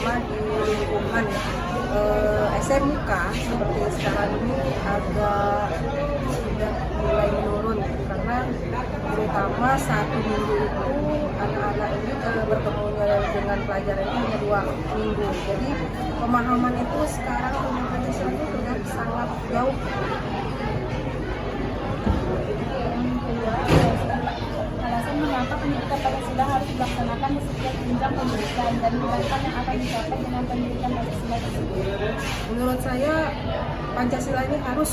terutama di lingkungan SMK seperti sekarang ini agak sudah mulai menurun, karena terutama 1 minggu itu anak-anak ini bertemu dengan pelajaran ini hanya 2 minggu. Jadi pemahaman itu sekarang tentang Pancasila itu sudah sangat jauh. Alasan mengapa pendidikan Pancasila harus dilaksanakan di setiap jenjang pendidikan dan harapan yang akan dicapai dengan pendidikan Pancasila tersebut. Menurut saya Pancasila ini harus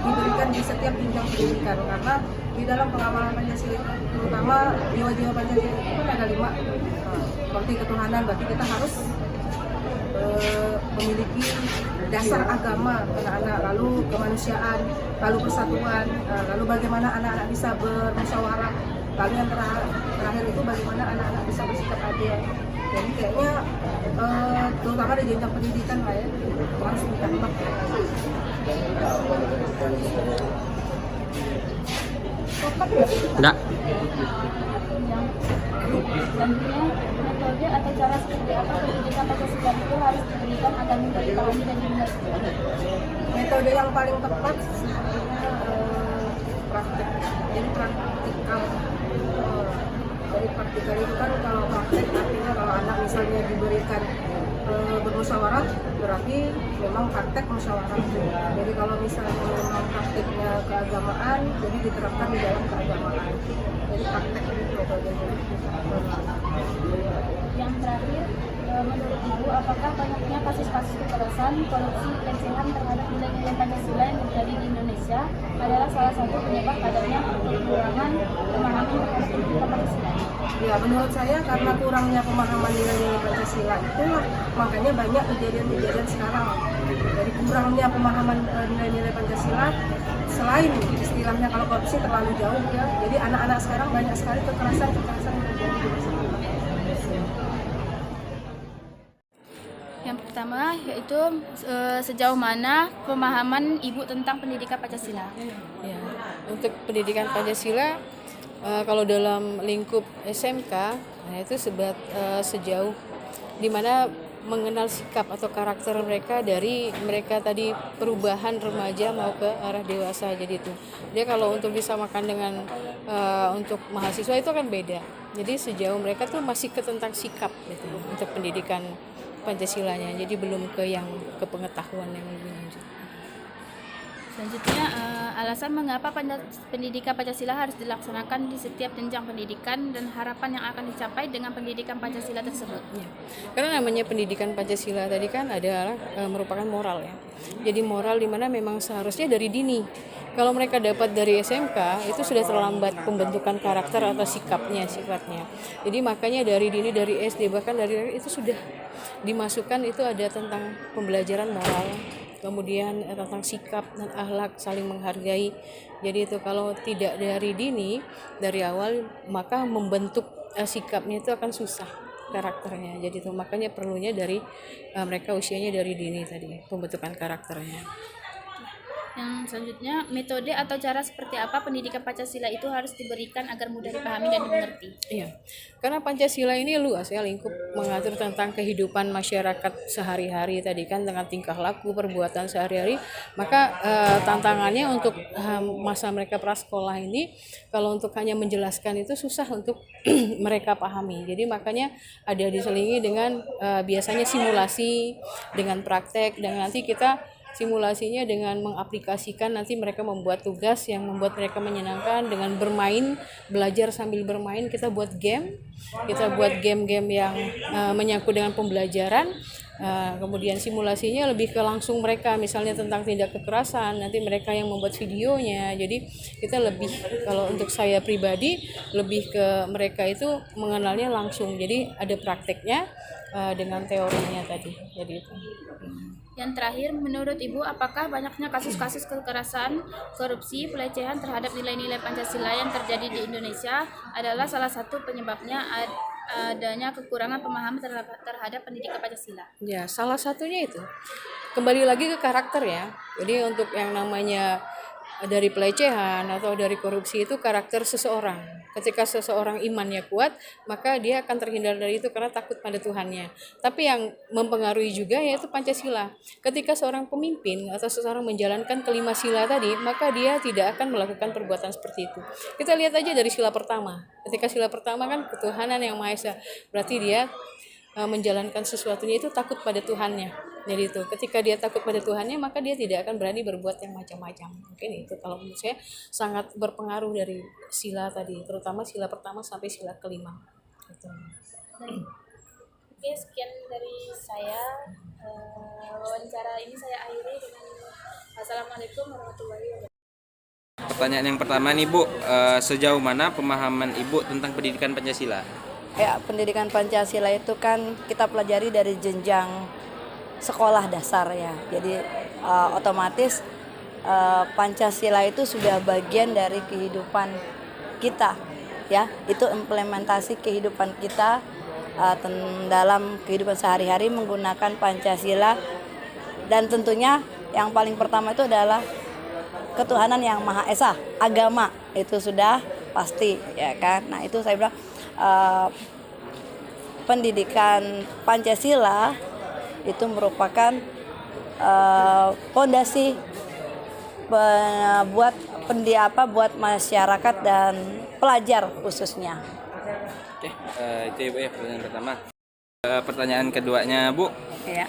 diberikan di setiap jenjang pendidikan, karena di dalam pengamalan Pancasila terutama jiwa-jiwa Pancasila itu kan ada 5, seperti ketuhanan. Berarti kita harus memiliki dasar agama anak-anak, lalu kemanusiaan, lalu persatuan, lalu bagaimana anak-anak bisa bermusyawarah, lalu yang terakhir itu bagaimana anak-anak bisa bersikap adil. Jadi kayaknya terutama di jenjang pendidikan lah ya, harus ditambah. Enggak. Selanjutnya, metode atau cara seperti apa pendidikan Pancasila itu harus diberikan agar mudah dipahami dan dimengerti. Metode yang paling tepat sebenarnya praktek. Jadi praktikal. Jadi praktikal itu kan kalau praktek artinya kalau anak misalnya diberikan bermusyawarah, berarti memang praktek musyawarah. Jadi kalau misalnya memang praktiknya keagamaan, jadi diterapkan di dalam keagamaan. Jadi praktek itu metodenya. Yang terakhir, menurut Ibu, apakah banyaknya kasus-kasus kekerasan, korupsi, pelecehan terhadap nilai-nilai Pancasila yang terjadi di Indonesia adalah salah satu penyebab adanya kekurangan pemahaman terhadap pendidikan Pancasila? Ya, menurut saya karena kurangnya pemahaman nilai-nilai Pancasila itulah makanya banyak kejadian-kejadian sekarang. Dari kurangnya pemahaman nilai-nilai Pancasila, selain istilahnya kalau korupsi terlalu jauh ya, jadi anak-anak sekarang banyak sekali kekerasan yang terjadi di masyarakat. Yang pertama yaitu sejauh mana pemahaman Ibu tentang pendidikan Pancasila? Ya, untuk pendidikan Pancasila kalau dalam lingkup SMK, nah itu sejauh dimana mengenal sikap atau karakter mereka dari mereka tadi perubahan remaja mau ke arah dewasa. Jadi itu dia kalau untuk disamakan dengan untuk mahasiswa itu kan beda. Jadi sejauh mereka tuh masih ke tentang sikap gitu untuk pendidikan Pancasilanya, jadi belum ke pengetahuan yang lebih lanjut. Selanjutnya, alasan mengapa pendidikan Pancasila harus dilaksanakan di setiap jenjang pendidikan dan harapan yang akan dicapai dengan pendidikan Pancasila tersebut. Ya. Karena namanya pendidikan Pancasila tadi kan adalah merupakan moral ya. Jadi moral di mana memang seharusnya dari dini. Kalau mereka dapat dari SMK itu sudah terlambat pembentukan karakter atau sifatnya. Jadi makanya dari dini, dari SD bahkan dari itu sudah dimasukkan, itu ada tentang pembelajaran moral, kemudian tentang sikap dan akhlak, saling menghargai. Jadi itu kalau tidak dari dini, dari awal, maka membentuk sikapnya itu akan susah karakternya. Jadi itu makanya perlunya dari mereka usianya dari dini tadi pembentukan karakternya. Yang selanjutnya, metode atau cara seperti apa pendidikan Pancasila itu harus diberikan agar mudah dipahami dan dimengerti? Iya, karena Pancasila ini luas ya, lingkup mengatur tentang kehidupan masyarakat sehari-hari tadi kan, dengan tingkah laku, perbuatan sehari-hari. Maka tantangannya untuk masa mereka prasekolah ini, kalau untuk hanya menjelaskan itu susah untuk mereka pahami. Jadi makanya ada diselingi dengan biasanya simulasi, dengan praktek, dan nanti kita simulasinya dengan mengaplikasikan, nanti mereka membuat tugas yang membuat mereka menyenangkan dengan bermain, belajar sambil bermain. Kita buat game-game yang menyangkut dengan pembelajaran. Kemudian simulasinya lebih ke langsung mereka, misalnya tentang tindak kekerasan, nanti mereka yang membuat videonya. Jadi kita lebih, kalau untuk saya pribadi, lebih ke mereka itu mengenalnya langsung. Jadi ada prakteknya dengan teorinya tadi. Jadi itu. Yang terakhir, menurut Ibu, apakah banyaknya kasus-kasus kekerasan, korupsi, pelecehan terhadap nilai-nilai Pancasila yang terjadi di Indonesia adalah salah satu penyebabnya adanya kekurangan pemahaman terhadap pendidikan Pancasila? Ya, salah satunya itu kembali lagi ke karakter ya. Jadi untuk yang namanya dari pelecehan atau dari korupsi itu karakter seseorang. Ketika seseorang imannya kuat, maka dia akan terhindar dari itu karena takut pada Tuhannya. Tapi yang mempengaruhi juga yaitu Pancasila. Ketika seorang pemimpin atau seseorang menjalankan kelima sila tadi, maka dia tidak akan melakukan perbuatan seperti itu. Kita lihat aja dari sila pertama. Ketika sila pertama kan ketuhanan yang Maha Esa, berarti dia menjalankan sesuatunya itu takut pada Tuhannya. Jadi itu, ketika dia takut pada Tuhannya, maka dia tidak akan berani berbuat yang macam-macam. Mungkin itu kalau menurut saya sangat berpengaruh dari sila tadi, terutama sila pertama sampai sila kelima. Gitu. Oke, sekian dari saya. Wawancara ini saya akhiri dengan Assalamualaikum warahmatullahi wabarakatuh. Pertanyaan yang pertama nih Bu, sejauh mana pemahaman Ibu tentang pendidikan Pancasila? Ya, pendidikan Pancasila itu kan kita pelajari dari jenjang sekolah dasar ya. Jadi otomatis Pancasila itu sudah bagian dari kehidupan kita ya. Itu implementasi kehidupan kita dalam kehidupan sehari-hari menggunakan Pancasila, dan tentunya yang paling pertama itu adalah ketuhanan yang Maha Esa. Agama itu sudah pasti ya kan. Nah, itu saya bilang pendidikan Pancasila itu merupakan fondasi buat masyarakat dan pelajar khususnya. Oke, itu ya Bu ya pertanyaan pertama. Pertanyaan keduanya Bu, Ya.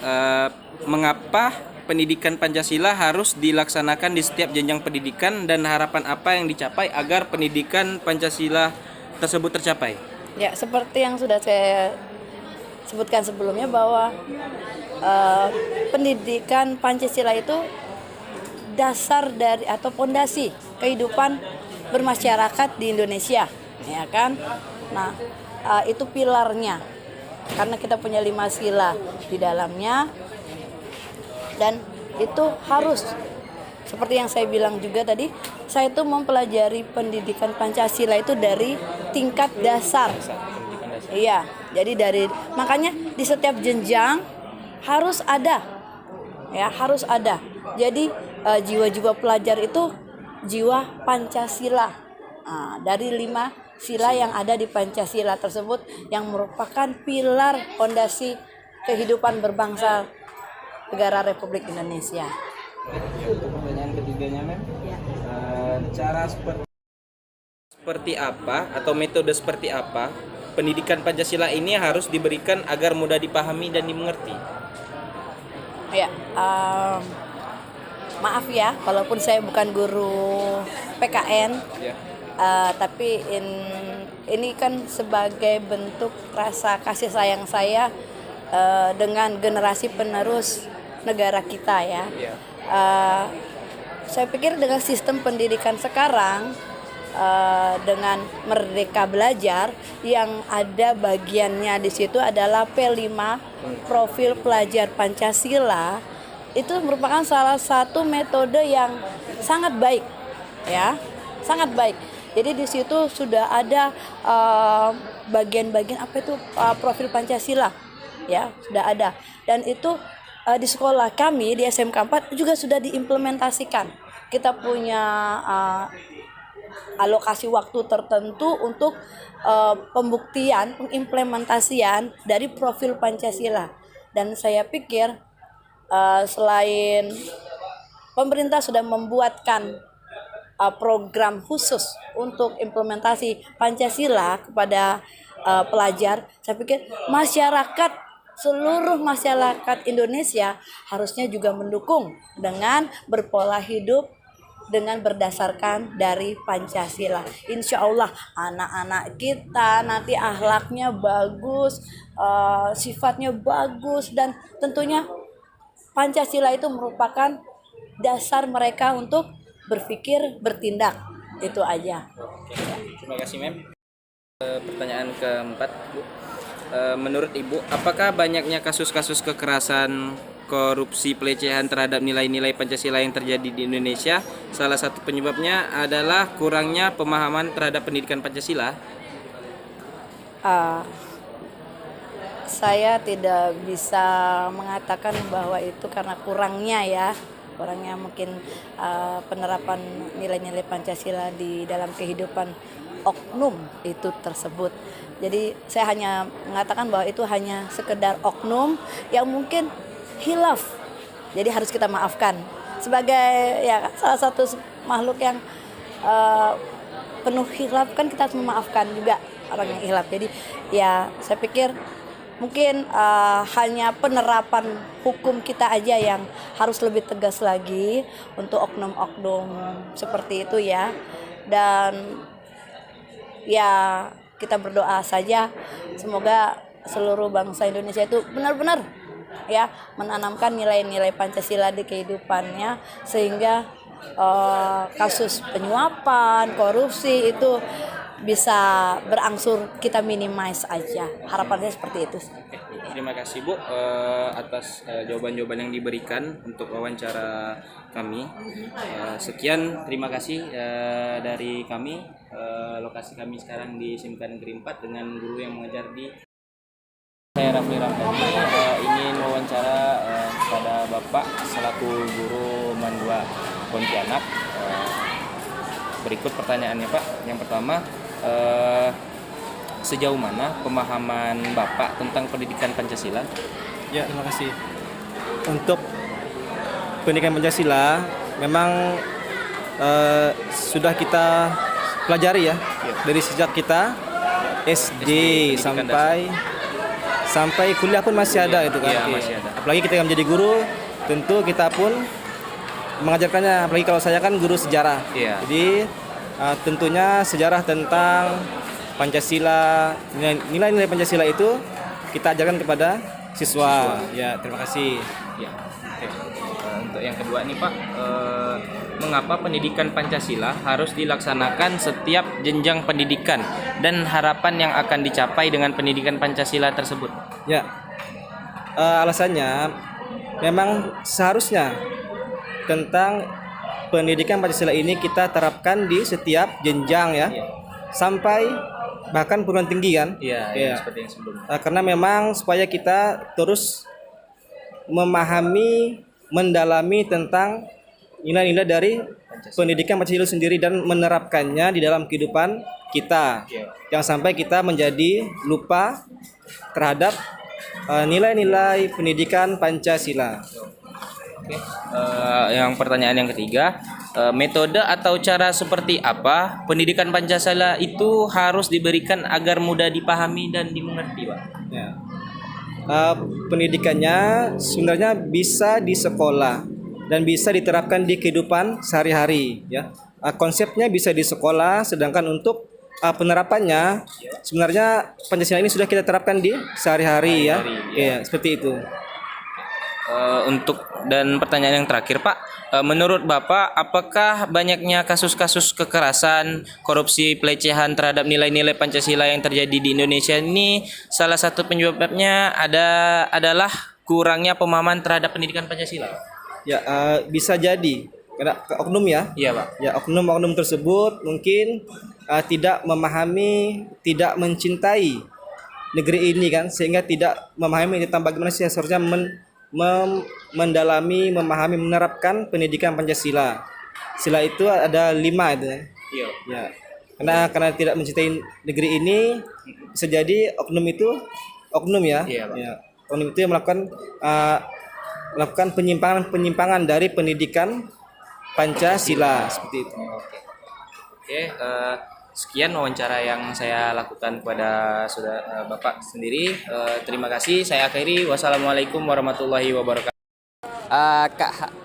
mengapa pendidikan Pancasila harus dilaksanakan di setiap jenjang pendidikan dan harapan apa yang dicapai agar pendidikan Pancasila tersebut tercapai? Ya, seperti yang sudah saya sebutkan sebelumnya bahwa pendidikan Pancasila itu dasar dari atau fondasi kehidupan bermasyarakat di Indonesia, ya kan? Nah, itu pilarnya, karena kita punya 5 sila di dalamnya, dan itu harus seperti yang saya bilang juga tadi, saya itu mempelajari pendidikan Pancasila itu dari tingkat dasar. Iya, jadi makanya di setiap jenjang harus ada, ya harus ada. Jadi jiwa-jiwa pelajar itu jiwa Pancasila. Nah, dari 5 sila yang ada di Pancasila tersebut yang merupakan pilar fondasi kehidupan berbangsa negara Republik Indonesia. Untuk pertanyaan ketiganya, Mem, cara seperti apa atau metode seperti apa pendidikan Pancasila ini harus diberikan agar mudah dipahami dan dimengerti? Ya, maaf ya, walaupun saya bukan guru PKN, Ya. tapi ini kan sebagai bentuk rasa kasih sayang saya dengan generasi penerus negara kita ya. Ya. Saya pikir dengan sistem pendidikan sekarang, dengan Merdeka Belajar, yang ada bagiannya di situ adalah P5 profil pelajar Pancasila, itu merupakan salah satu metode yang sangat baik ya, sangat baik. Jadi di situ sudah ada bagian-bagian apa itu profil Pancasila ya, sudah ada, dan itu di sekolah kami di SMK 4 juga sudah diimplementasikan. Kita punya alokasi waktu tertentu untuk pembuktian, pengimplementasian dari profil Pancasila. Dan saya pikir selain pemerintah sudah membuatkan program khusus untuk implementasi Pancasila kepada pelajar, saya pikir seluruh masyarakat Indonesia harusnya juga mendukung dengan berpola hidup dengan berdasarkan dari Pancasila. Insya Allah anak-anak kita nanti akhlaknya bagus, sifatnya bagus, dan tentunya Pancasila itu merupakan dasar mereka untuk berpikir, bertindak. Itu aja. Terima kasih, Mem. Pertanyaan keempat, Bu. Menurut Ibu, apakah banyaknya kasus-kasus kekerasan, korupsi, pelecehan terhadap nilai-nilai Pancasila yang terjadi di Indonesia? Salah satu penyebabnya adalah kurangnya pemahaman terhadap pendidikan Pancasila. Saya tidak bisa mengatakan bahwa itu karena kurangnya ya. kurangnya mungkin penerapan nilai-nilai Pancasila di dalam kehidupan oknum itu tersebut. Jadi saya hanya mengatakan bahwa itu hanya sekedar oknum yang mungkin hilaf. Jadi harus kita maafkan. Sebagai ya salah satu makhluk yang penuh hilaf kan kita harus memaafkan juga orang yang hilaf. Jadi ya saya pikir mungkin hanya penerapan hukum kita aja yang harus lebih tegas lagi untuk oknum-oknum seperti itu ya. Dan ya kita berdoa saja semoga seluruh bangsa Indonesia itu benar-benar ya menanamkan nilai-nilai Pancasila di kehidupannya sehingga kasus penyuapan, korupsi itu bisa berangsur kita minimize aja. Harapannya seperti itu. Terima kasih Bu atas jawaban-jawaban yang diberikan untuk wawancara kami. Sekian, terima kasih dari kami. Lokasi kami sekarang di SMK Negeri 4 dengan guru yang mengajar di. Saya Rafli Ramdhani ingin wawancara kepada Bapak selaku guru Mandua Pontianak. Berikut pertanyaannya Pak. Yang pertama, sejauh mana pemahaman Bapak tentang pendidikan Pancasila? Ya, terima kasih. Untuk pendidikan Pancasila memang sudah kita pelajari ya, dari sejak kita SD sampai kuliah pun masih ada itu kan. Iya, masih ada. Apalagi kita yang menjadi guru, tentu kita pun mengajarkannya. Apalagi kalau saya kan guru sejarah. Iya. Jadi tentunya sejarah tentang Pancasila, nilai-nilai Pancasila itu kita ajarkan kepada siswa. Ya, terima kasih. Ya. Oke. Untuk yang kedua nih Pak, mengapa pendidikan Pancasila harus dilaksanakan setiap jenjang pendidikan dan harapan yang akan dicapai dengan pendidikan Pancasila tersebut? Ya, alasannya memang seharusnya tentang pendidikan Pancasila ini kita terapkan di setiap jenjang ya, sampai bahkan perguruan tinggi kan? Iya. Seperti yang sebelumnya. Karena memang supaya kita terus memahami, mendalami tentang nilai-nilai dari pendidikan Pancasila sendiri dan menerapkannya di dalam kehidupan kita. Jangan sampai kita menjadi lupa terhadap nilai-nilai pendidikan Pancasila. Oke. Yang pertanyaan yang ketiga, metode atau cara seperti apa pendidikan Pancasila itu harus diberikan agar mudah dipahami dan dimengerti, Pak? Ya. Pendidikannya sebenarnya bisa di sekolah dan bisa diterapkan di kehidupan sehari-hari ya. Konsepnya bisa di sekolah, sedangkan untuk penerapannya sebenarnya Pancasila ini sudah kita terapkan di sehari-hari ya. Ya, seperti itu. Untuk dan pertanyaan yang terakhir Pak, menurut Bapak apakah banyaknya kasus-kasus kekerasan, korupsi, pelecehan terhadap nilai-nilai Pancasila yang terjadi di Indonesia ini salah satu penyebabnya adalah kurangnya pemahaman terhadap pendidikan Pancasila? Ya, bisa jadi karena oknum ya. Iya Pak. Ya, oknum-oknum tersebut mungkin tidak memahami, tidak mencintai negeri ini kan, sehingga tidak memahami tentang bagaimana sih seharusnya mendalami, memahami, menerapkan pendidikan Pancasila. Sila itu ada 5 itu kan. Iya. Ya. Karena tidak mencintai negeri ini, bisa jadi oknum ya. Iya, Pak. Ya. Oknum itu yang melakukan penyimpangan dari pendidikan Pancasila seperti itu. Oke, sekian wawancara yang saya lakukan kepada saudara Bapak sendiri. Terima kasih. Saya akhiri. Wassalamualaikum warahmatullahi wabarakatuh.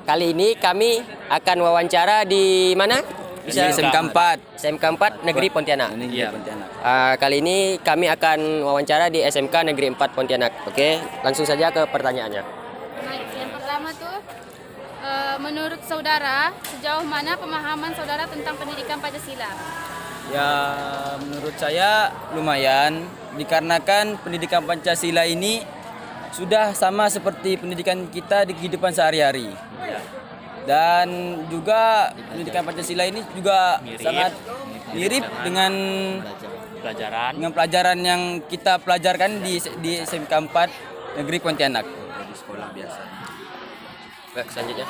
Kali ini kami akan wawancara di mana? Bisa SMK 4. SMK 4 Negeri Pontianak. Iya. Kali ini kami akan wawancara di SMK Negeri 4 Pontianak. Oke, langsung saja ke pertanyaannya. Baik, yang pertama tuh, menurut saudara, sejauh mana pemahaman saudara tentang pendidikan Pancasila? Ya, menurut saya lumayan, dikarenakan pendidikan Pancasila ini sudah sama seperti pendidikan kita di kehidupan sehari-hari. Dan juga pendidikan Pancasila ini juga sangat mirip dengan pelajaran yang kita pelajarkan di SMK 4 Negeri Pontianak. Baik, selanjutnya.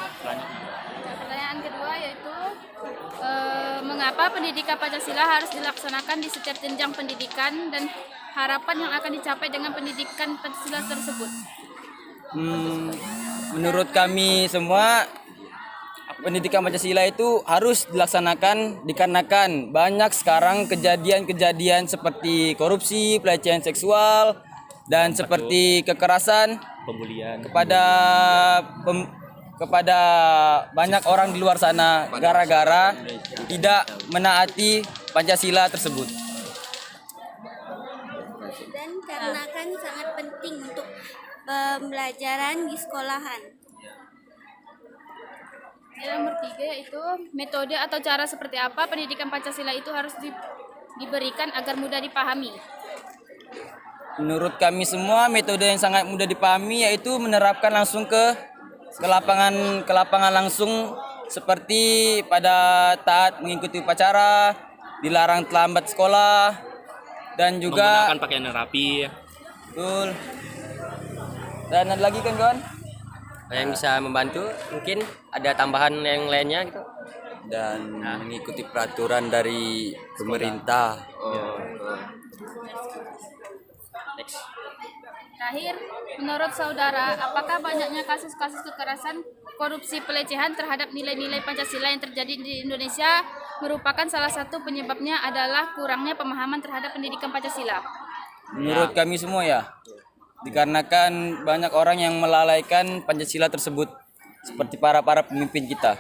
Mengapa pendidikan Pancasila harus dilaksanakan di setiap jenjang pendidikan dan harapan yang akan dicapai dengan pendidikan Pancasila tersebut? Menurut kami semua, pendidikan Pancasila itu harus dilaksanakan dikarenakan banyak sekarang kejadian-kejadian seperti korupsi, pelecehan seksual, dan seperti kekerasan kepada banyak orang di luar sana gara-gara tidak menaati Pancasila tersebut. Dan karena kan sangat penting untuk pembelajaran di sekolahan. Yang nomor 3 yaitu metode atau cara seperti apa pendidikan Pancasila itu harus diberikan agar mudah dipahami. Menurut kami semua, metode yang sangat mudah dipahami yaitu menerapkan langsung ke lapangan langsung, seperti pada taat mengikuti upacara, dilarang terlambat sekolah, dan juga Menggunakan pakaian yang rapi. betul. Dan ada lagi kan kawan? Yang bisa membantu, mungkin ada tambahan yang lainnya gitu. Dan mengikuti peraturan dari pemerintah. Terakhir, menurut saudara, apakah banyaknya kasus-kasus kekerasan, korupsi, pelecehan terhadap nilai-nilai Pancasila yang terjadi di Indonesia merupakan salah satu penyebabnya adalah kurangnya pemahaman terhadap pendidikan Pancasila? Menurut kami semua ya, dikarenakan banyak orang yang melalaikan Pancasila tersebut, seperti para pemimpin kita.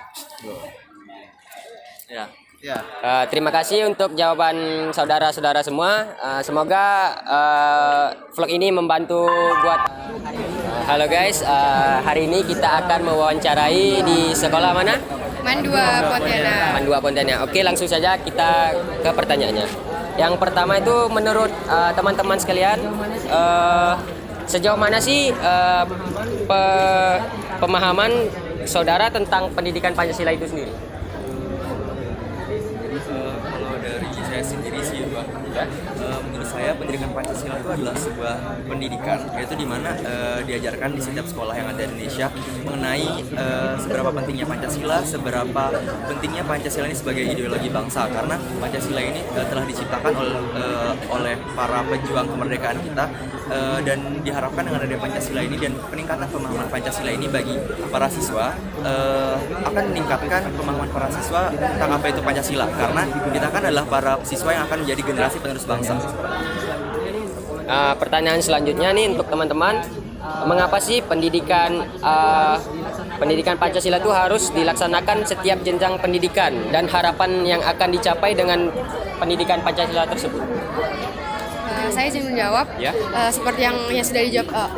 Terima kasih untuk jawaban saudara-saudara semua. Semoga vlog ini membantu buat. Halo guys, hari ini kita akan mewawancarai di sekolah mana? Mandua Pontianak. Mandua Pontianak. Oke, langsung saja kita ke pertanyaannya. Yang pertama itu menurut teman-teman sekalian, sejauh mana sih pemahaman saudara tentang pendidikan Pancasila itu sendiri? Kalau dari saya sendiri sih Pak, menurut saya pendidikan Pancasila itu adalah sebuah pendidikan, yaitu di mana diajarkan di setiap sekolah yang ada di Indonesia mengenai seberapa pentingnya Pancasila, seberapa pentingnya Pancasila ini sebagai ideologi bangsa, karena Pancasila ini telah diciptakan oleh para pejuang kemerdekaan kita, dan diharapkan dengan adanya Pancasila ini dan peningkatan pemahaman Pancasila ini bagi para siswa akan meningkatkan pemahaman para siswa tentang apa itu Pancasila, karena kita kan adalah para siswa yang akan menjadi generasi penerus bangsa. Pertanyaan selanjutnya nih untuk teman-teman, mengapa sih pendidikan Pancasila itu harus dilaksanakan setiap jenjang pendidikan dan harapan yang akan dicapai dengan pendidikan Pancasila tersebut? Saya izin menjawab. Seperti yang sudah dijawab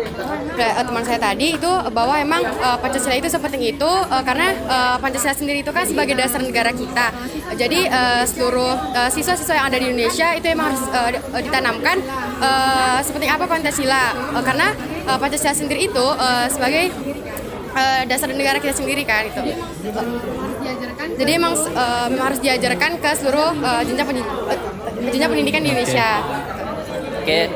teman saya tadi, itu bahwa emang Pancasila itu sepenting itu karena Pancasila sendiri itu kan sebagai dasar negara kita. Jadi seluruh siswa-siswa yang ada di Indonesia itu emang harus ditanamkan sepenting apa Pancasila, karena Pancasila sendiri itu sebagai dasar negara kita sendiri kan itu. Jadi emang harus diajarkan ke seluruh jenjang pendidikan di Indonesia. Oke,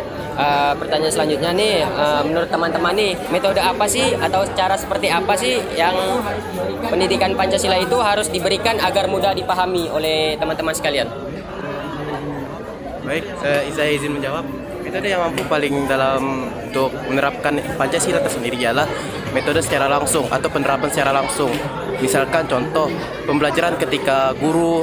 pertanyaan selanjutnya nih, menurut teman-teman nih, metode apa sih atau cara seperti apa sih yang pendidikan Pancasila itu harus diberikan agar mudah dipahami oleh teman-teman sekalian? Baik, saya izin menjawab. Metode yang mampu paling dalam untuk menerapkan Pancasila tersendiri ialah metode secara langsung atau penerapan secara langsung. Misalkan contoh pembelajaran ketika guru,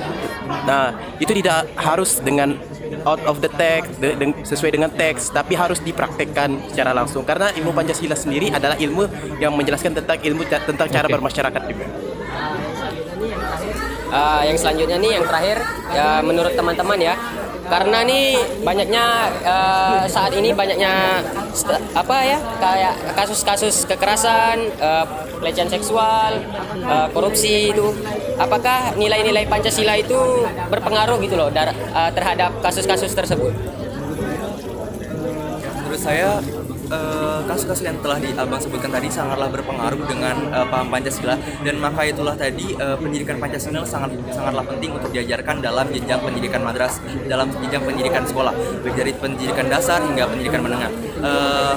nah itu tidak harus dengan out of the text, sesuai dengan teks, tapi harus dipraktekkan secara langsung. Karena ilmu Pancasila sendiri adalah ilmu yang menjelaskan tentang cara bermasyarakat juga. Yang selanjutnya nih, yang terakhir, ya menurut teman-teman ya, karena nih banyaknya saat ini banyaknya kayak kasus-kasus kekerasan, pelecehan seksual, korupsi itu, apakah nilai-nilai Pancasila itu berpengaruh gitu loh terhadap kasus-kasus tersebut? Menurut saya kasus-kasus yang telah abang sebutkan tadi sangatlah berpengaruh dengan paham Pancasila, dan maka itulah tadi pendidikan Pancasila sangatlah penting untuk diajarkan dalam jenjang pendidikan dalam jenjang pendidikan sekolah, baik dari pendidikan dasar hingga pendidikan menengah.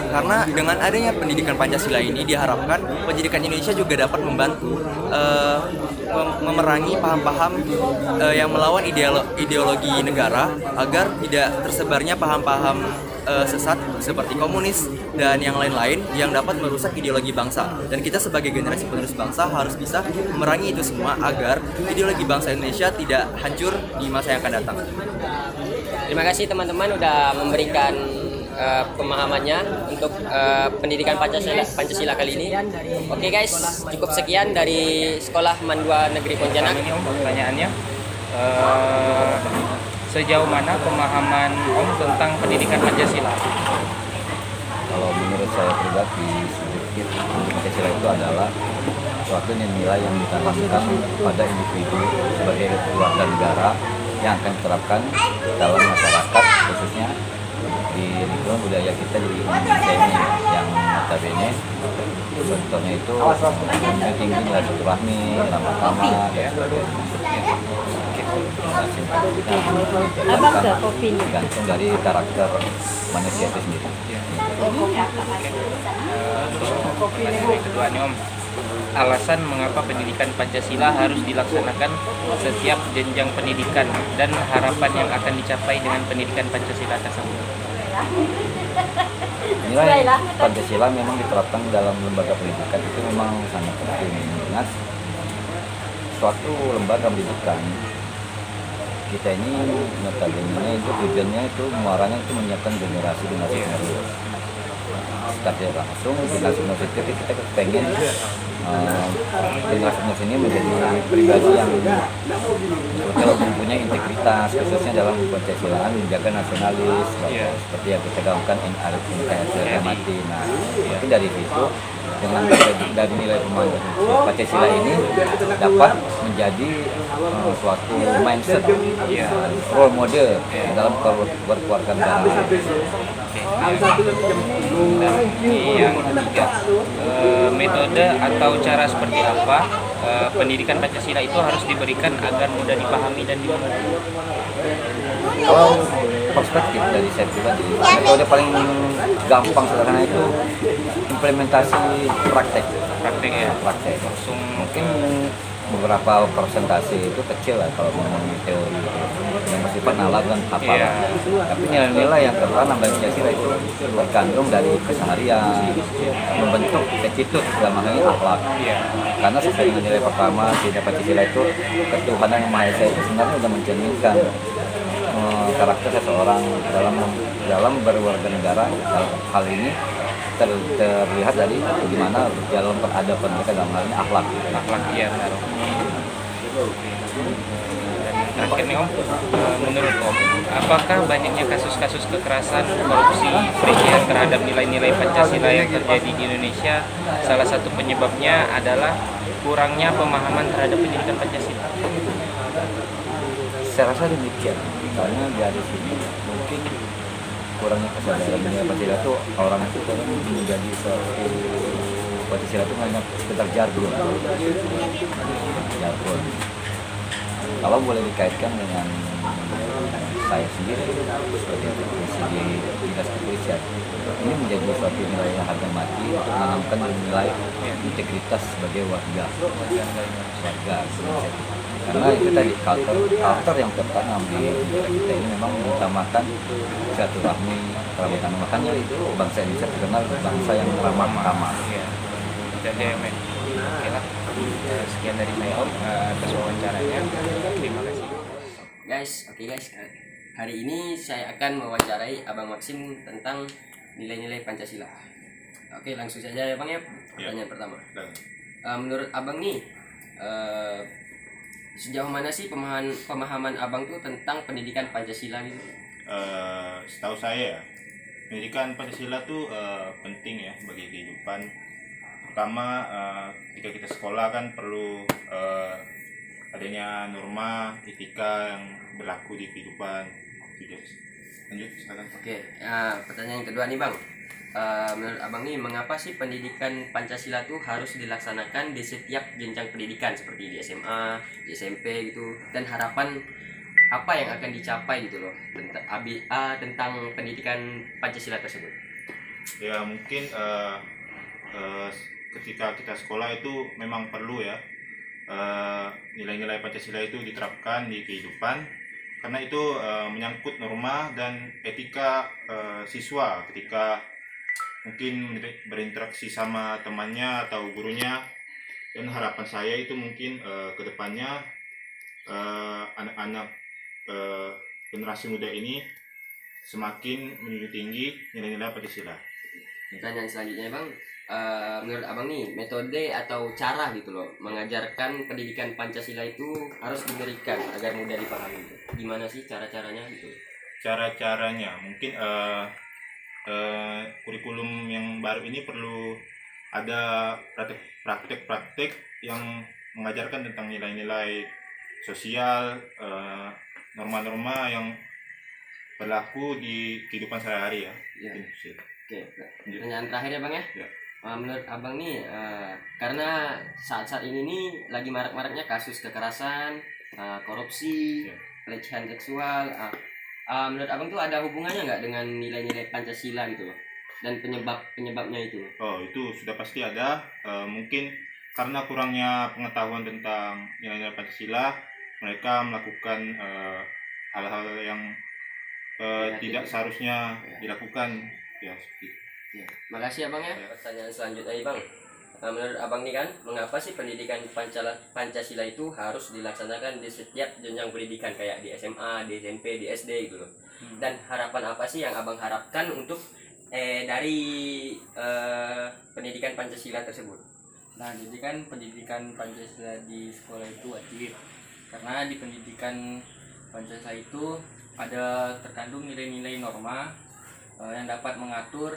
Karena dengan adanya pendidikan Pancasila ini diharapkan pendidikan Indonesia juga dapat membantu memerangi paham-paham yang melawan ideologi negara agar tidak tersebarnya paham-paham sesat seperti komunis dan yang lain-lain yang dapat merusak ideologi bangsa. Dan kita sebagai generasi penerus bangsa harus bisa memerangi itu semua agar ideologi bangsa Indonesia tidak hancur di masa yang akan datang. Terima kasih teman-teman udah memberikan pemahamannya untuk pendidikan Pancasila kali ini. Oke guys, cukup sekian dari Sekolah Mandua Negeri Pontianak. Pertanyaannya, sejauh mana pemahaman Om tentang pendidikan Pancasila? Kalau menurut saya pribadi, sedikit Pancasila itu adalah suatu nilai yang ditanamkan pada individu sebagai warga negara yang akan diterapkan dalam masyarakat, khususnya di lingkungan budaya kita di Indonesia ini, yang notabene contohnya itu yang tinggi nilai silaturahmi, ramah tamah, dan sebagainya. Tergantung dari karakter manusia itu sendiri. Yang kedua nih Om, alasan mengapa pendidikan Pancasila harus dilaksanakan setiap jenjang pendidikan dan harapan yang akan dicapai dengan pendidikan Pancasila tersebut. Nilai Pancasila memang diterapkan dalam lembaga pendidikan itu memang sangat penting. Ingat, suatu lembaga pendidikan kita ini notabene itu tujuannya itu muaranya itu menyiapkan generasi penerus. Secara langsung generasi penerus itu kita pengen generasi penerus ini menjadi pribadi yang betul mempunyai integritas, khususnya dalam Pancasilaan, menjaga nasionalis, seperti yang kita gaungkan NKRI mati. Nah, mungkin dari situ dengan dari nilai Pancasila ini dapat menjadi suatu mindset, role model dalam berkeluarga. Yang ketiga, metode atau cara seperti apa pendidikan Pancasila itu harus diberikan agar mudah dipahami dan dimengerti? Kalau perspektif dari saya pribadi, metode paling gampang sederhana itu implementasi praktek ya, praktek. Mungkin beberapa persentase itu kecil lah kalau ngomongin teori yang bersifat nalar dan hafalan. Tapi nilai-nilai yang tertanam dari Pancasila itu terkandung dari keseharian, membentuk attitude dalam hal ini akhlak. Karena sesuai dengan nilai pertama di Pancasila itu, ketuhanan yang Maha Esa itu sebenarnya sudah mencerminkan karakter seseorang dalam berwarga negara. Hal ini terlihat dari bagaimana dalam peradaban mereka dalam hal ini akhlak. Iya benar. Dan terakhir nih Om, menurut Om, apakah banyaknya kasus-kasus kekerasan, korupsi, pelecehan terhadap nilai-nilai Pancasila yang terjadi di Indonesia, salah satu penyebabnya adalah kurangnya pemahaman terhadap pendidikan Pancasila? Saya rasa demikian, karena dari sini mungkin kurangnya kesadaran nilai Pancasila itu orang itu kan menjadi suatu Pancasila itu hanya sekedar jargon. Kalau boleh dikaitkan dengan saya sendiri sebagai profesi di dinas kepolisian, ini menjadi suatu nilai yang harga mati untuk menanamkan nilai integritas sebagai warga Indonesia. Karena itu tadi karakter yang tertanam di negara kita ini memang mengutamakan silaturahmi, kerabat. Makanya bangsa Indonesia terkenal bangsa yang ramah tamah. Jadi oke lah. Sekian dari saya Om atas wawancaranya. Terima kasih. Oke guys, hari ini saya akan mewawancarai Abang Maxim tentang nilai-nilai Pancasila. Oke, langsung saja ya Bang ya. Pertanyaan pertama. Menurut Abang nih, sejauh mana sih pemahaman Abang tuh tentang pendidikan Pancasila gitu? Setahu saya, pendidikan Pancasila tuh penting ya bagi kehidupan. Pertama, ketika kita sekolah kan perlu adanya norma etika yang berlaku di kehidupan. Lanjut, silakan. Oke, pertanyaan yang kedua nih Bang. menurut abang nih mengapa sih pendidikan Pancasila tuh harus dilaksanakan di setiap jenjang pendidikan seperti di SMA, di SMP gitu, dan harapan apa yang akan dicapai gitu loh tentang pendidikan Pancasila tersebut? Ya mungkin ketika kita sekolah itu memang perlu ya nilai-nilai Pancasila itu diterapkan di kehidupan, karena itu menyangkut norma dan etika siswa ketika mungkin berinteraksi sama temannya atau gurunya. Dan harapan saya itu mungkin kedepannya anak-anak generasi muda ini semakin menjunjung tinggi nilai-nilai Pancasila. Pertanyaan selanjutnya Bang, menurut abang nih metode atau cara gitu loh mengajarkan pendidikan Pancasila itu harus diberikan agar mudah dipahami. Gimana sih cara-caranya gitu? Cara-caranya mungkin kurikulum yang baru ini perlu ada praktek-praktek yang mengajarkan tentang nilai-nilai sosial, norma-norma yang berlaku di kehidupan sehari-hari ya. Oke, pertanyaan terakhir ya Bang ya. Menurut abang nih, karena saat-saat ini nih lagi marak-maraknya kasus kekerasan, korupsi, pelecehan seksual. Menurut abang tuh ada hubungannya nggak dengan nilai-nilai Pancasila gitu loh, dan penyebabnya itu? Oh, itu sudah pasti ada. Mungkin karena kurangnya pengetahuan tentang nilai-nilai Pancasila, mereka melakukan hal-hal yang tidak seharusnya dilakukan ya. Makasih abang ya. Pertanyaan selanjutnya nih Bang, menurut abang nih kan mengapa sih pendidikan Pancasila itu harus dilaksanakan di setiap jenjang pendidikan kayak di SMA, di SMP, di SD gitu loh? Dan harapan apa sih yang abang harapkan untuk dari pendidikan Pancasila tersebut? Nah, jadi kan pendidikan Pancasila di sekolah itu wajib, karena di pendidikan Pancasila itu ada terkandung nilai-nilai norma yang dapat mengatur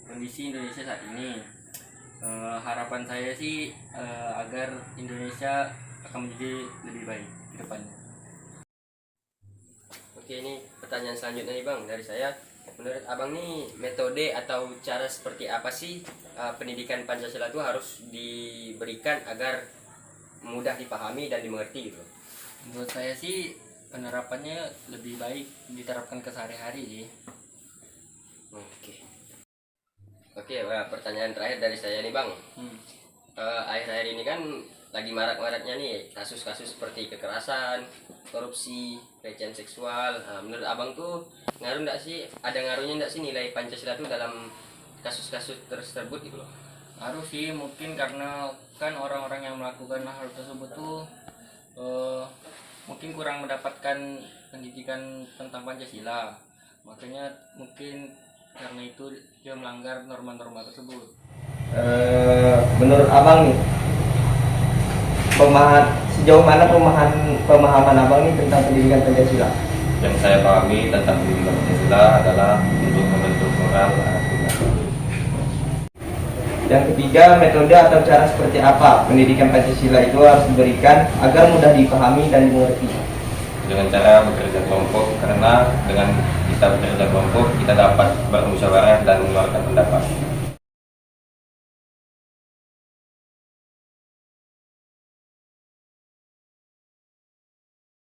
kondisi Indonesia saat ini. Harapan saya sih agar Indonesia akan menjadi lebih baik ke depannya. Oke, ini pertanyaan selanjutnya nih Bang dari saya. Menurut abang nih metode atau cara seperti apa sih pendidikan Pancasila itu harus diberikan agar mudah dipahami dan dimengerti gitu? Menurut saya sih penerapannya lebih baik diterapkan ke sehari-hari sih. Oke, pertanyaan terakhir dari saya nih Bang. Akhir-akhir ini kan lagi marak-maraknya nih kasus-kasus seperti kekerasan, korupsi, pelecehan seksual. Menurut abang tuh ada ngaruhnya nggak sih nilai Pancasila tuh dalam kasus-kasus tersebut gitu loh? Ngaruh sih, mungkin karena kan orang-orang yang melakukan hal tersebut tuh mungkin kurang mendapatkan pendidikan tentang Pancasila, makanya mungkin karena itu dia melanggar norma-norma tersebut. Menurut abang nih, sejauh mana pemahaman abang nih tentang pendidikan Pancasila? Yang saya pahami tentang pendidikan Pancasila adalah untuk membentuk moral anak bangsa. Yang ketiga, metode atau cara seperti apa pendidikan Pancasila itu harus diberikan agar mudah dipahami dan dimengerti? Dengan cara bekerja kelompok, karena dengan kita bekerja kelompok kita dapat bermusyawarah dan mengeluarkan pendapat.